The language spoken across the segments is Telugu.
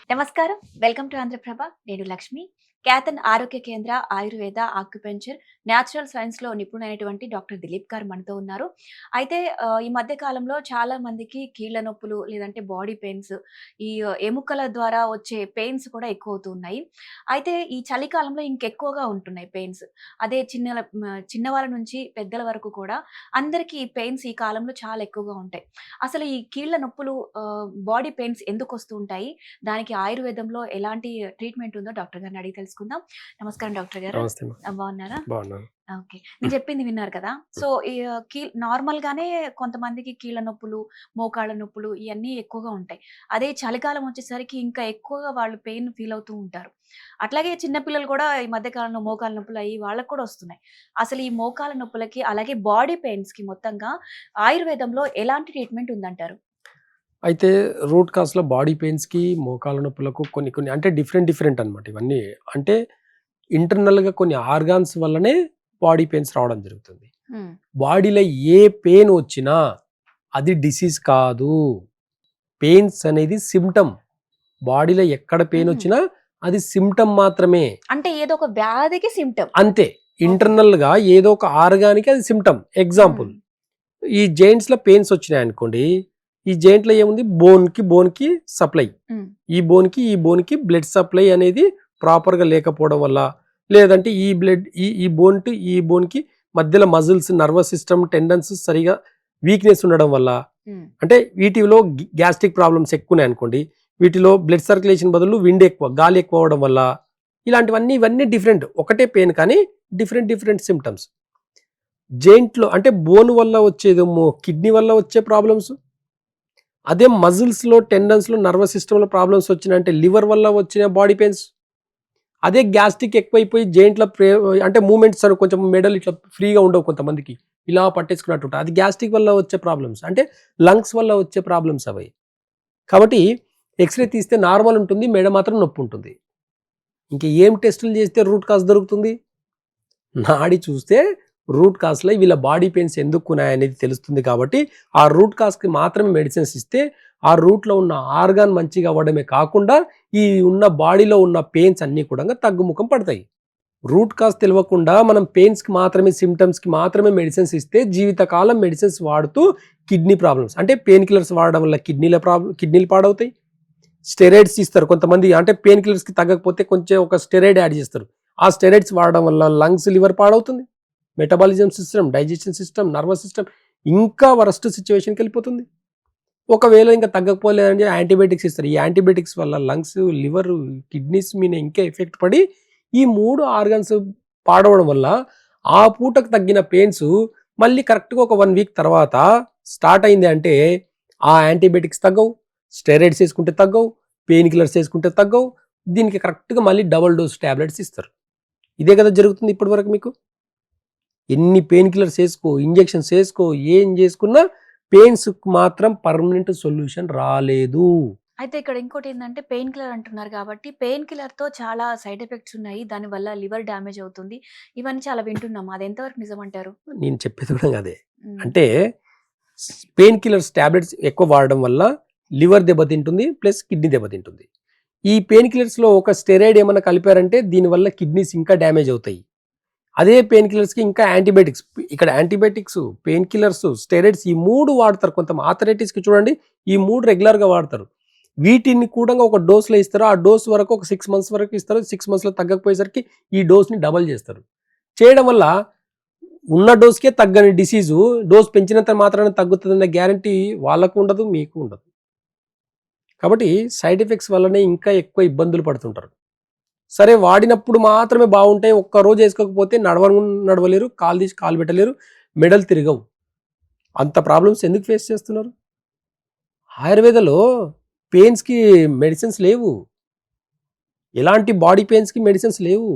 నమస్కారం, వెల్కమ్ టు ఆంధ్రప్రభ. నేను లక్ష్మి. క్యాథన్ ఆరోగ్య కేంద్ర ఆయుర్వేద ఆక్యుపెంచర్ న్యాచురల్ సైన్స్ లో నిపుణులైనటువంటి డాక్టర్ దిలీప్ గారు మనతో ఉన్నారు. అయితే ఈ మధ్య కాలంలో చాలా మందికి కీళ్ళ నొప్పులు లేదంటే బాడీ పెయిన్స్, ఈ ఎముకల ద్వారా వచ్చే పెయిన్స్ కూడా ఎక్కువ అవుతూ ఉన్నాయి. అయితే ఈ చలికాలంలో ఇంకెక్కువగా ఉంటున్నాయి పెయిన్స్. అదే చిన్నవాళ్ళ నుంచి పెద్దల వరకు కూడా అందరికీ ఈ పెయిన్స్ ఈ కాలంలో చాలా ఎక్కువగా ఉంటాయి. అసలు ఈ కీళ్ళ నొప్పులు, బాడీ పెయిన్స్ ఎందుకు వస్తూ ఉంటాయి, దానికి ఆయుర్వేదంలో ఎలాంటి ట్రీట్మెంట్ ఉందో డాక్టర్ గారిని అడిగి తెలుసుకుందాం. నమస్కారం డాక్టర్ గారు. నమస్తే. బాగున్నారా? బాగున్నాను. ఓకే. నేను చెప్పింది విన్నారు కదా. సో ఈ నార్మల్ గానే కొంతమందికి కీళ్ళ నొప్పులు, మోకాళ్ళ నొప్పులు ఇవన్నీ ఎక్కువగా ఉంటాయి. అదే చలికాలం వచ్చేసరికి ఇంకా ఎక్కువగా వాళ్ళు పెయిన్ ఫీల్ అవుతూ ఉంటారు. అట్లాగే చిన్నపిల్లలు కూడా ఈ మధ్య కాలంలో మోకాళ్ళ నొప్పులు అయ్యి వాళ్ళకు కూడా వస్తున్నాయి. అసలు ఈ మోకాళ్ళ నొప్పులకి అలాగే బాడీ పెయిన్స్ కి మొత్తంగా ఆయుర్వేదంలో ఎలాంటి ట్రీట్మెంట్ ఉందంటారు? అయితే రూట్ కాస్‌లో బాడీ పెయిన్స్‌కి, మోకాళ్ళ నొప్పులకు కొన్ని అంటే డిఫరెంట్ అన్నమాట ఇవన్నీ. అంటే ఇంటర్నల్‌గా కొన్ని ఆర్గాన్స్ వల్లనే బాడీ పెయిన్స్ రావడం జరుగుతుంది. బాడీలో ఏ పెయిన్ వచ్చినా అది డిసీజ్ కాదు. పెయిన్స్ అనేది సింప్టమ్. బాడీలో ఎక్కడ పెయిన్ వచ్చినా అది సింప్టమ్ మాత్రమే. అంటే ఏదో ఒక వ్యాధికి సింప్టమ్. అంతే. ఇంటర్నల్‌గా ఏదో ఒక ఆర్గాన్‌కి అది సింప్టమ్. ఎగ్జాంపుల్, ఈ జాయింట్స్‌లో పెయిన్స్ వచ్చినాయనుకోండి, ఈ జాయింట్‌లో ఏముంది, బోన్‌కి సప్లై. ఈ బోన్‌కి బ్లడ్ సప్లై అనేది ప్రాపర్‌గా లేకపోవడం వల్ల, లేదంటే ఈ బ్లడ్ ఈ బోన్ టు ఈ బోన్‌కి మధ్యలో మజిల్స్, నర్వస్ సిస్టమ్, టెండన్స్ సరిగా వీక్‌నెస్ ఉండడం వల్ల, అంటే వీటిలో గ్యాస్ట్రిక్ ప్రాబ్లమ్స్ ఎక్కువ ఉన్నాయనుకోండి, వీటిలో బ్లడ్ సర్క్యులేషన్ బదులు విండ్ ఎక్కువ, గాలి ఎక్కువ అవడం వల్ల, ఇవన్నీ డిఫరెంట్. ఒకటే పెయిన్ కానీ డిఫరెంట్ సిమ్టమ్స్. జాయింట్లో అంటే బోన్ వల్ల వచ్చేదేమో కిడ్నీ వల్ల వచ్చే ప్రాబ్లమ్స్, అదే మజిల్స్లో, టెండన్స్లో, నర్వస్ సిస్టంలో ప్రాబ్లమ్స్ వచ్చినాయంటే లివర్ వల్ల వచ్చిన బాడీ పెయిన్స్. అదే గ్యాస్ట్రిక్ ఎక్కువైపోయి జాయింట్లో అంటే మూమెంట్స్ కొంచెం మెడల్ ఇట్లా ఫ్రీగా ఉండవు, కొంతమందికి ఇలా పట్టేసుకున్నట్టు ఉంటుంది, అది గ్యాస్ట్రిక్ వల్ల వచ్చే ప్రాబ్లమ్స్, అంటే లంగ్స్ వల్ల వచ్చే ప్రాబ్లమ్స్ అవి. కాబట్టి ఎక్స్రే తీస్తే నార్మల్ ఉంటుంది, మెడ మాత్రం నొప్పి ఉంటుంది. ఇంకా ఏం టెస్టులు చేస్తే రూట్ కాజ్ దొరుకుతుంది? నాడి చూస్తే రూట్ కాజ్లో వీళ్ళ బాడీ పెయిన్స్ ఎందుకు ఉన్నాయనేది తెలుస్తుంది. కాబట్టి ఆ రూట్ కాజ్కి మాత్రమే మెడిసిన్స్ ఇస్తే ఆ రూట్లో ఉన్న ఆర్గాన్ మంచిగా అవ్వడమే కాకుండా ఈ ఉన్న బాడీలో ఉన్న పెయిన్స్ అన్నీ కూడా తగ్గుముఖం పడతాయి. రూట్ కాజ్ తెలియకుండా మనం పెయిన్స్కి మాత్రమే, సిమ్టమ్స్కి మాత్రమే మెడిసిన్స్ ఇస్తే జీవితకాలం మెడిసిన్స్ వాడుతూ కిడ్నీ ప్రాబ్లమ్స్, అంటే పెయిన్ కిల్లర్స్ వాడడం వల్ల కిడ్నీలు పాడవుతాయి. స్టెరాయిడ్స్ ఇస్తారు కొంతమంది, అంటే పెయిన్ కిల్లర్స్కి తగ్గకపోతే కొంచెం ఒక స్టెరాయిడ్ యాడ్ చేస్తారు. ఆ స్టెరాయిడ్స్ వాడడం వల్ల లంగ్స్, లివర్ పాడవుతుంది, metabolism system, digestion system, nervous system ఇంకా వరస్ట్ సిచ్యువేషన్కి వెళ్ళిపోతుంది. ఒకవేళ ఇంకా తగ్గకపోలేదంటే యాంటీబయాటిక్స్ ఇస్తారు. ఈ యాంటీబయాటిక్స్ వల్ల లంగ్స్, లివర్, కిడ్నీస్ మీద ఇంకా ఎఫెక్ట్ పడి ఈ 3 ఆర్గన్స్ పాడవడం వల్ల ఆ పూటకు తగ్గిన పెయిన్స్ మళ్ళీ కరెక్ట్గా ఒక 1 వీక్ తర్వాత స్టార్ట్ అయింది అంటే ఆ యాంటీబయాటిక్స్ తగ్గవు, స్టెరాయిడ్స్ వేసుకుంటే తగ్గవు, పెయిన్ కిల్లర్స్ వేసుకుంటే తగ్గవు, దీనికి కరెక్ట్గా మళ్ళీ డబుల్ డోస్ ట్యాబ్లెట్స్ ఇస్తారు. ఇదే కదా జరుగుతుంది ఇప్పటి వరకు. మీకు ఎన్ని పెయిన్ కిల్లర్స్ వేసుకో, ఇంజెక్షన్స్ వేసుకో, ఏం చేసుకున్నా పెయిన్స్ మాత్రం పర్మనెంట్ సొల్యూషన్ రాలేదు. అయితే ఇక్కడ ఇంకోటి ఏంటంటే పెయిన్ కిల్లర్ అంటున్నారు కాబట్టి పెయిన్ కిల్లర్ తో చాలా సైడ్ ఎఫెక్ట్స్ ఉన్నాయి, దానివల్ల లివర్ డ్యామేజ్ అవుతుంది, ఇవన్నీ చాలా వింటున్నాం. అది ఎంతవరకు నిజం అంటారు? నేను చెప్పేది కూడా అదే. అంటే పెయిన్ కిల్లర్స్ ట్యాబ్లెట్స్ ఎక్కువ వాడడం వల్ల లివర్ దెబ్బతింటుంది, ప్లస్ కిడ్నీ దెబ్బతింటుంది. ఈ పెయిన్ కిల్లర్స్లో ఒక స్టెరాయిడ్ ఏమైనా కలిపారంటే దీనివల్ల కిడ్నీస్ ఇంకా డ్యామేజ్ అవుతాయి. అదే పెయిన్ కిల్లర్స్కి ఇంకా యాంటీబయాటిక్స్, ఇక్కడ యాంటీబయాటిక్స్, పెయిన్ కిల్లర్స్, స్టెరాయిడ్స్ ఈ 3 వాడతారు. కొంత ఆథరైటిస్కి చూడండి, ఈ 3 రెగ్యులర్గా వాడతారు. వీటిని కూడా ఒక డోస్లో ఇస్తారు. ఆ డోస్ వరకు ఒక 6 months వరకు ఇస్తారు. 6 monthsలో తగ్గకపోయేసరికి ఈ డోస్ని డబల్ చేస్తారు. చేయడం వల్ల ఉన్న డోస్కే తగ్గని డిసీజు డోస్ పెంచినంత మాత్రాన తగ్గుతుందన్న గ్యారంటీ వాళ్ళకు ఉండదు, మీకు ఉండదు. కాబట్టి సైడ్ ఎఫెక్ట్స్ వల్లనే ఇంకా ఎక్కువ ఇబ్బందులు పడుతుంటారు. సరే వాడినప్పుడు మాత్రమే బాగుంటాయి, ఒక్కరోజు వేసుకోకపోతే నడవలేరు, కాలు తీసి కాలు పెట్టలేరు, మెడలు తిరగవు. అంత ప్రాబ్లమ్స్ ఎందుకు ఫేస్ చేస్తున్నారు? ఆయుర్వేదలో పెయిన్స్కి మెడిసిన్స్ లేవు, ఎలాంటి బాడీ పెయిన్స్కి మెడిసిన్స్ లేవు.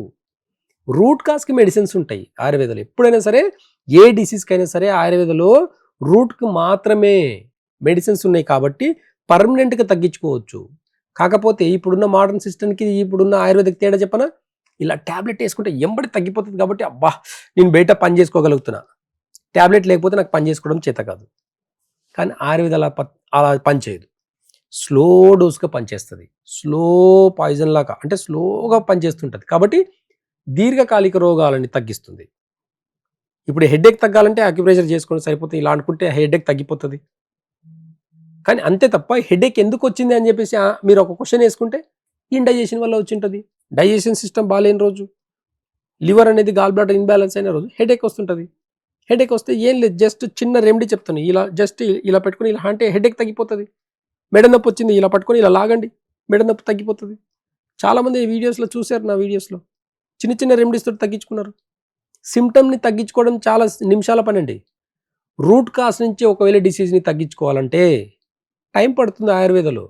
రూట్ కాజ్కి మెడిసిన్స్ ఉంటాయి ఆయుర్వేదలో. ఎప్పుడైనా సరే ఏ డిసీజ్కి అయినా సరే ఆయుర్వేదలో రూట్కి మాత్రమే మెడిసిన్స్ ఉన్నాయి కాబట్టి పర్మనెంట్గా తగ్గించుకోవచ్చు. కాకపోతే ఇప్పుడున్న మోడర్న్ సిస్టమ్కి ఇప్పుడున్న ఆయుర్వేదిక్ తేడా చెప్పనా, ఇలా ట్యాబ్లెట్ వేసుకుంటే ఎంబడి తగ్గిపోతుంది కాబట్టి అబ్బా నేను బయట పని చేసుకోగలుగుతున్నా, ట్యాబ్లెట్ లేకపోతే నాకు పని చేసుకోవడం చేత కాదు. కానీ ఆయుర్వేద అలా పనిచేయదు. స్లో డోస్గా పనిచేస్తుంది, స్లో పాయిజన్ లాగా, అంటే స్లోగా పనిచేస్తుంటుంది. కాబట్టి దీర్ఘకాలిక రోగాలని తగ్గిస్తుంది. ఇప్పుడు హెడేక్ తగ్గాలంటే అక్యుప్రెషర్ చేసుకొని సరిపోతుంది, ఇలా అనుకుంటే హెడేక్ తగ్గిపోతుంది. కానీ అంతే తప్ప హెడేక్ ఎందుకు వచ్చింది అని చెప్పేసి మీరు ఒక క్వశ్చన్ వేసుకుంటే ఇండైజెషన్ వల్ల వచ్చి ఉంటుంది. డైజెషన్ సిస్టమ్ బాగాలేని రోజు, లివర్ అనేది గాల్ బ్లాడర్ ఇన్బ్యాలెన్స్ అయిన రోజు హెడేక్ వస్తుంటుంది. హెడేక్ వస్తే ఏం లేదు, జస్ట్ చిన్న రెమెడీ చెప్తాను, ఇలా జస్ట్ ఇలా పెట్టుకుని ఇలా అంటే హెడేక్ తగ్గిపోతుంది. మెడ నొప్పి వచ్చింది, ఇలా పట్టుకొని ఇలా లాగండి, మెడ నొప్పి తగ్గిపోతుంది. చాలామంది వీడియోస్లో చూశారు, నా వీడియోస్లో చిన్న చిన్న రెమెడీస్ తోటి తగ్గించుకున్నారు. సిమ్టమ్ని తగ్గించుకోవడం చాలా నిమిషాల పని అండి. రూట్ కాస్ నుంచి ఒకవేళ డిసీజ్ని తగ్గించుకోవాలంటే టైం పడుతుంది. ఆయుర్వేదంలో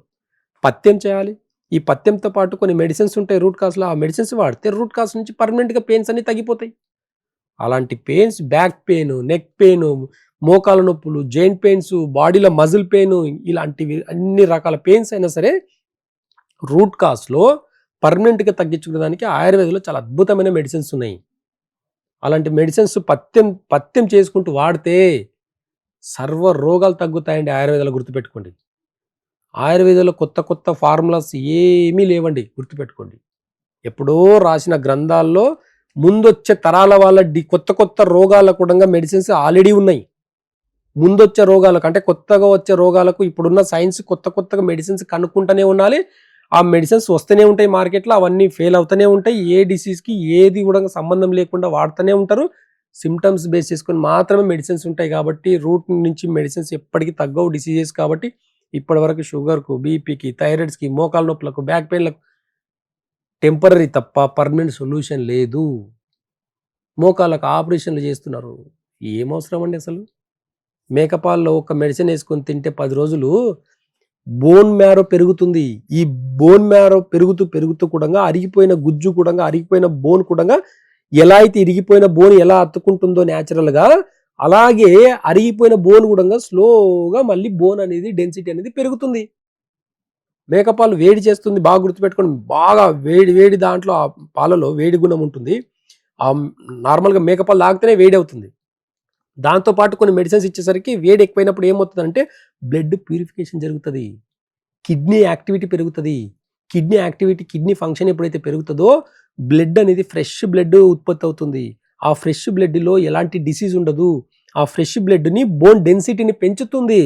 పథ్యం చేయాలి. ఈ పథ్యంతో పాటు కొన్ని మెడిసిన్స్ ఉంటాయి రూట్ కాస్లో, ఆ మెడిసిన్స్ వాడితే రూట్ కాస్ నుంచి పర్మనెంట్గా పెయిన్స్ అన్ని తగ్గిపోతాయి. అలాంటి pains, back pain, neck pain, మోకాల నొప్పులు, జాయింట్ పెయిన్స్, బాడీలో మజిల్ పెయిన్, ఇలాంటివి అన్ని రకాల పెయిన్స్ అయినా సరే రూట్ కాస్లో పర్మనెంట్గా తగ్గించుకోవడానికి ఆయుర్వేదంలో చాలా అద్భుతమైన మెడిసిన్స్ ఉన్నాయి. అలాంటి మెడిసిన్స్ పథ్యం చేసుకుంటూ వాడితే సర్వ రోగాలు తగ్గుతాయండి. ఆయుర్వేదంలో గుర్తుపెట్టుకోండి. ఆయుర్వేదంలో కొత్త కొత్త ఫార్ములాస్ ఏమీ లేవండి, గుర్తుపెట్టుకోండి. ఎప్పుడో రాసిన గ్రంథాల్లో ముందొచ్చే తరాల వాళ్ళ కొత్త కొత్త రోగాలకు కూడా మెడిసిన్స్ ఆల్రెడీ ఉన్నాయి. ముందొచ్చే రోగాలకు అంటే కొత్తగా వచ్చే రోగాలకు ఇప్పుడున్న సైన్స్ కొత్త కొత్తగా మెడిసిన్స్ కనుక్కుంటూనే ఉండాలి. ఆ మెడిసిన్స్ వస్తూనే ఉంటాయి మార్కెట్లో, అవన్నీ ఫెయిల్ అవుతూనే ఉంటాయి. ఏ డిసీజ్కి ఏది కూడా సంబంధం లేకుండా వాడుతూనే ఉంటారు. సిమ్టమ్స్ బేస్ చేసుకొని మాత్రమే మెడిసిన్స్ ఉంటాయి. కాబట్టి రూట్ నుంచి మెడిసిన్స్ ఎప్పటికీ తగ్గవు డిసీజెస్. కాబట్టి ఇప్పటి వరకు షుగర్కు, బీపీకి, థైరాయిడ్స్కి, మోకాల నొప్పులకు, బ్యాక్ పెయిన్లకు టెంపరీ తప్ప పర్మనెంట్ సొల్యూషన్ లేదు. మోకాళ్ళకు ఆపరేషన్లు చేస్తున్నారు, ఏం అవసరం అండి అసలు? మేకపాల్లో ఒక మెడిసిన్ వేసుకొని తింటే 10 రోజులు బోన్ మ్యారో పెరుగుతుంది. ఈ బోన్ మ్యారో పెరుగుతూ కూడా అరిగిపోయిన గుజ్జు కూడా, అరిగిపోయిన బోన్ కూడా, ఎలా అయితే ఇరిగిపోయిన బోన్ ఎలా అత్తుకుంటుందో న్యాచురల్గా, అలాగే అరిగిపోయిన బోన్ కూడా స్లోగా మళ్ళీ బోన్ అనేది డెన్సిటీ అనేది పెరుగుతుంది. మేకపాలు వేడి చేస్తుంది, బాగా గుర్తుపెట్టుకోండి. బాగా వేడి దాంట్లో ఆ పాలలో వేడి గుణం ఉంటుంది. నార్మల్గా మేకపాలు తాగితేనే వేడి అవుతుంది. దాంతోపాటు కొన్ని మెడిసిన్స్ ఇచ్చేసరికి వేడి ఎక్కువైనప్పుడు ఏమవుతుందంటే బ్లడ్ ప్యూరిఫికేషన్ జరుగుతుంది, కిడ్నీ యాక్టివిటీ పెరుగుతుంది. కిడ్నీ ఫంక్షన్ ఎప్పుడైతే పెరుగుతుందో బ్లడ్ అనేది ఫ్రెష్ బ్లడ్ ఉత్పత్తి అవుతుంది. ఆ ఫ్రెష్ బ్లడ్లో ఎలాంటి డిసీజ్ ఉండదు. ఆ ఫ్రెష్ బ్లడ్ని బోన్ డెన్సిటీని పెంచుతుంది.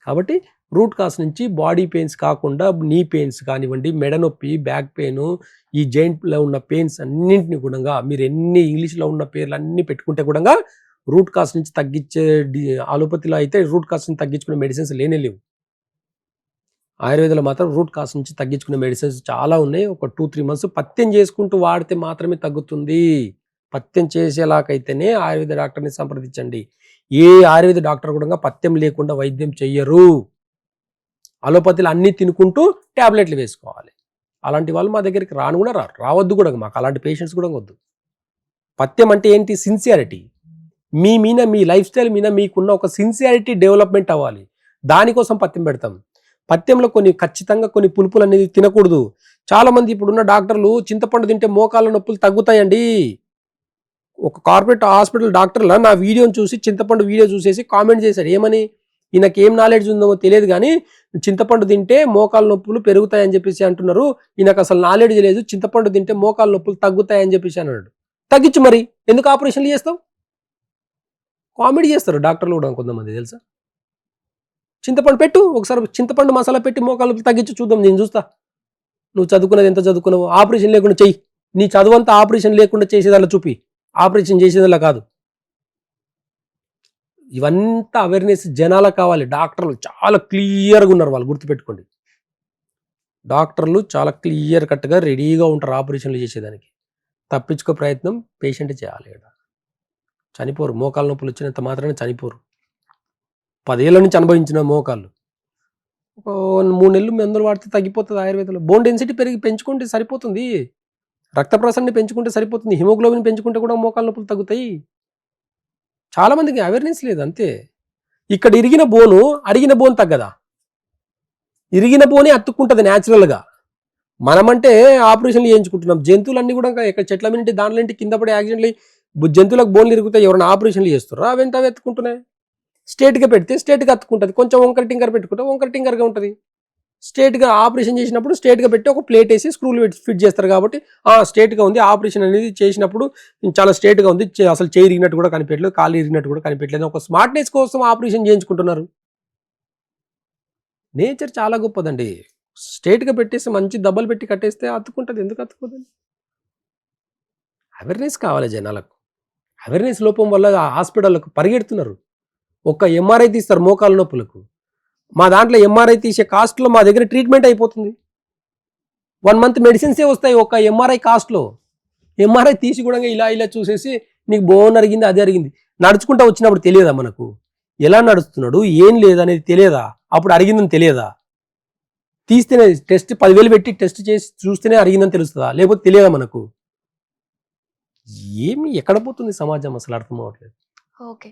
కాబట్టి రూట్ కాస్ నుంచి బాడీ పెయిన్స్ కాకుండా నీ పెయిన్స్ కానివ్వండి, మెడ నొప్పి, బ్యాక్ పెయిన్, ఈ జాయింట్లో ఉన్న పెయిన్స్ అన్నింటినీ కూడా మీరు ఎన్ని ఇంగ్లీష్లో ఉన్న పేర్లు అన్నీ పెట్టుకుంటే కూడా రూట్ కాస్ నుంచి తగ్గించే అలోపతిలో అయితే రూట్ కాస్ నుంచి తగ్గించుకునే మెడిసిన్స్ లేవు. ఆయుర్వేదంలో మాత్రం రూట్ కాస్ నుంచి తగ్గించుకునే మెడిసిన్స్ చాలా ఉన్నాయి. ఒక 2-3 months పథ్యం చేసుకుంటూ వాడితే మాత్రమే తగ్గుతుంది. పథ్యం చేసేలాగైతేనే ఆయుర్వేద డాక్టర్ని సంప్రదించండి. ఏ ఆయుర్వేద డాక్టర్ కూడా పథ్యం లేకుండా వైద్యం చెయ్యరు. అలోపతిలో అన్నీ తినుకుంటూ ట్యాబ్లెట్లు వేసుకోవాలి. అలాంటి వాళ్ళు మా దగ్గరికి రావద్దు కూడా. మాకు అలాంటి పేషెంట్స్ కూడా వద్దు. పథ్యం అంటే ఏంటి? సిన్సియారిటీ. మీ లైఫ్ స్టైల్ మీద మీకున్న ఒక సిన్సియారిటీ డెవలప్మెంట్ అవ్వాలి. దానికోసం పథ్యం పెడతాం. పథ్యంలో ఖచ్చితంగా కొన్ని పులుపులు అనేది తినకూడదు. చాలామంది ఇప్పుడున్న డాక్టర్లు చింతపండు తింటే మోకాళ్ళ నొప్పులు తగ్గుతాయండి. ఒక కార్పొరేట్ హాస్పిటల్ డాక్టర్ల నా వీడియోని చూసి చింతపండు వీడియో చూసేసి కామెంట్ చేశాడు. ఏమని? ఈయనకి ఏం నాలెడ్జ్ ఉందో తెలియదు కానీ చింతపండు తింటే మోకాళ్ళ నొప్పులు పెరుగుతాయని చెప్పేసి అంటున్నారు. ఈయనకు అసలు నాలెడ్జ్ లేదు, చింతపండు తింటే మోకాళ్ళ నొప్పులు తగ్గుతాయని చెప్పేసి అన్నాడు. తగ్గించు మరి, ఎందుకు ఆపరేషన్లు చేస్తావు? కామెడీ చేస్తారు డాక్టర్లు కూడా కొంతమంది, తెలుసా? చింతపండు పెట్టు, ఒకసారి చింతపండు మసాలా పెట్టి మోకాళ్ళ నొప్పులు తగ్గించు చూద్దాం, నేను చూస్తా. నువ్వు చదువుకున్నది ఎంత చదువుకున్నావు? ఆపరేషన్ లేకుండా చెయ్యి. నీ చదువంతా ఆపరేషన్ లేకుండా చేసేదాన్ని చూపి, ఆపరేషన్ చేసేదల్లా కాదు. ఇవంతా అవేర్నెస్ జనాలకు కావాలి. డాక్టర్లు చాలా క్లియర్గా ఉన్నారు, వాళ్ళు గుర్తుపెట్టుకోండి. డాక్టర్లు చాలా క్లియర్ కట్గా రెడీగా ఉంటారు ఆపరేషన్లు చేసేదానికి. తప్పించుకో ప్రయత్నం పేషెంట్ చేయాలి. చనిపోరు, మోకాళ్ళ నొప్పులు వచ్చినంత మాత్రాన చనిపోరు. 10 ఏళ్ళ నుంచి అనుభవించిన మోకాళ్ళు 3 నెలలు మందులు వాడితే తగ్గిపోతుంది. ఆయుర్వేదంలో బోన్ డెన్సిటీ పెంచుకుంటే సరిపోతుంది. రక్త ప్రసరణని పెంచుకుంటే సరిపోతుంది. హిమోగ్లోబిన్ పెంచుకుంటే కూడా మోకాళ్ళ నొప్పులు తగ్గుతాయి. చాలామందికి అవేర్నెస్ లేదు, అంతే. ఇక్కడ ఇరిగిన బోను అరిగిన బోన్ తగ్గదా? ఇరిగిన బోనే అతుక్కుంటుంది న్యాచురల్గా. మనమంటే ఆపరేషన్లు చేయించుకుంటున్నాం. జంతువులన్నీ కూడా ఇక్కడ చెట్ల మీద దాంట్లో కింద పడే యాక్సిడెంట్లు జంతువులకు బోన్లు ఇరుగుతాయి. ఎవరైనా ఆపరేషన్లు చేస్తారో అవి ఎత్తుకుంటున్నాయి. స్ట్రేట్గా పెడితే స్ట్రేట్గా అతుక్కుంటుంది, కొంచెం వంకర టింకర్ పెట్టుకుంటే వంకర టింకర్గా ఉంటుంది. స్ట్రేట్గా ఆపరేషన్ చేసినప్పుడు స్ట్రేట్గా పెట్టి ఒక ప్లేట్ వేసి స్క్రూలు ఫిట్ చేస్తారు కాబట్టి స్ట్రేట్గా ఉంది. ఆపరేషన్ అనేది చేసినప్పుడు చాలా స్ట్రేట్గా ఉంది, అసలు చేయి ఇరిగినట్టు కూడా కనిపించలేదు, కాలు ఇరిగినట్టు కూడా కనిపించలేదు. ఒక స్మార్ట్నెస్ కోసం ఆపరేషన్ చేయించుకుంటున్నారు. నేచర్ చాలా గొప్పదండి. స్ట్రేట్గా పెట్టేసి మంచి దెబ్బలు పెట్టి కట్టేస్తే అతుక్కుంటుంది, ఎందుకు అతుక్కుంటుంది? అవేర్నెస్ కావాలి జనాలకు. అవేర్నెస్ లోపం వల్ల హాస్పిటల్లకు పరిగెడుతున్నారు. ఒక్క ఎంఆర్ఐ తీస్తారు మోకాలు నొప్పులకు. మా దాంట్లో ఎంఆర్ఐ తీసే కాస్ట్లో మా దగ్గర ట్రీట్మెంట్ అయిపోతుంది. 1 మంత్ మెడిసిన్సే వస్తాయి ఒక్క ఎంఆర్ఐ కాస్ట్లో. ఎంఆర్ఐ తీసి కూడా ఇలా ఇలా చూసేసి నీకు బోన్ అరిగింది, అది అరిగింది. నడుచుకుంటా వచ్చినప్పుడు తెలియదా మనకు? ఎలా నడుస్తున్నాడు ఏం లేదనేది తెలియదా? అప్పుడు అరిగిందని తెలియదా? తీస్తేనే టెస్ట్ 10,000 పెట్టి టెస్ట్ చేసి చూస్తేనే అరిగిందని తెలుస్తుందా? లేకపోతే తెలియదా మనకు? ఏమి ఎక్కడ పోతుంది సమాజం అసలు అర్థం అవ్వట్లేదు. ఓకే.